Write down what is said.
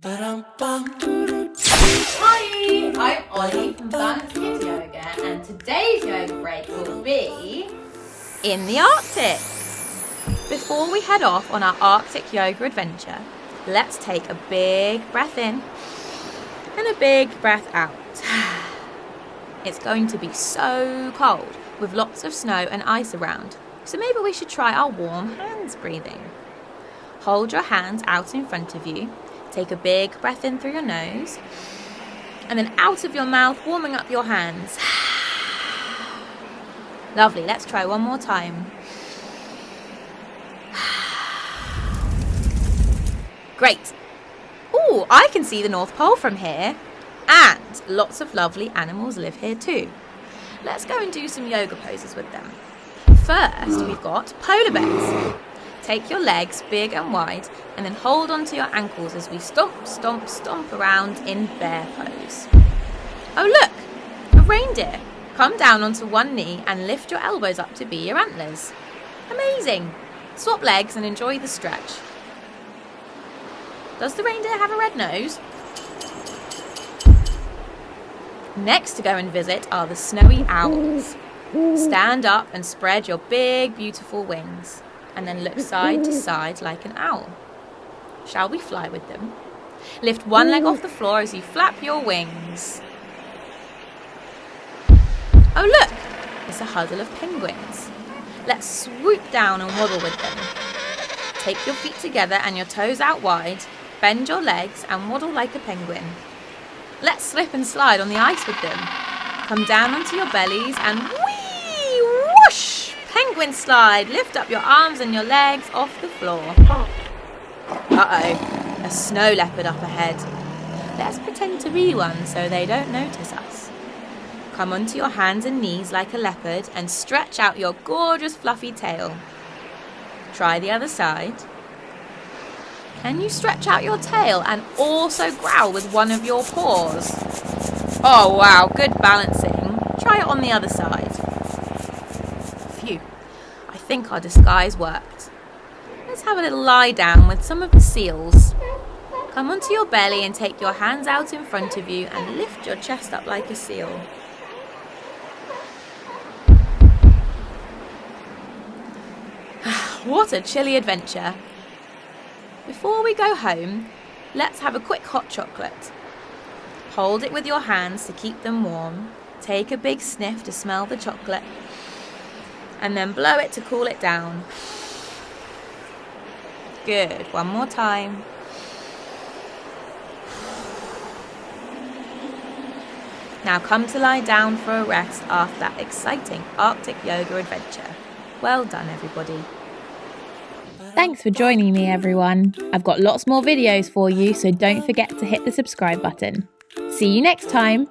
Hi, I'm Ollie from Mindfulness Yoga, and today's yoga break will be in the Arctic. Before we head off on our Arctic yoga adventure, let's take a big breath in and a big breath out. It's going to be so cold with lots of snow and ice around, so maybe we should try our warm hands breathing. Hold your hands out in front of you. Take a big breath in through your nose and then out of your mouth, warming up your hands. Lovely, let's try one more time. Great. Ooh, I can see the North Pole from here, and lots of lovely animals live here too. Let's go and do some yoga poses with them. First, we've got polar bears. Take your legs big and wide and then hold onto your ankles as we stomp, stomp, stomp around in bear pose. Oh look, a reindeer. Come down onto one knee and lift your elbows up to be your antlers. Amazing. Swap legs and enjoy the stretch. Does the reindeer have a red nose? Next to go and visit are the snowy owls. Stand up and spread your big, beautiful wings, and then look side to side like an owl. Shall we fly with them? Lift one leg off the floor as you flap your wings. Oh look, it's a huddle of penguins. Let's swoop down and waddle with them. Take your feet together and your toes out wide, bend your legs and waddle like a penguin. Let's slip and slide on the ice with them. Come down onto your bellies and whee, whoosh! Penguin slide, lift up your arms and your legs off the floor. Uh-oh, a snow leopard up ahead. Let's pretend to be one so they don't notice us. Come onto your hands and knees like a leopard and stretch out your gorgeous fluffy tail. Try the other side. Can you stretch out your tail and also growl with one of your paws? Oh wow, good balancing. Try it on the other side. Phew, I think our disguise worked. Let's have a little lie down with some of the seals. Come onto your belly and take your hands out in front of you and lift your chest up like a seal. What a chilly adventure. Before we go home, let's have a quick hot chocolate. Hold it with your hands to keep them warm. Take a big sniff to smell the chocolate and then blow it to cool it down. Good, one more time. Now come to lie down for a rest after that exciting Arctic yoga adventure. Well done, everybody. Thanks for joining me, everyone. I've got lots more videos for you, so don't forget to hit the subscribe button. See you next time.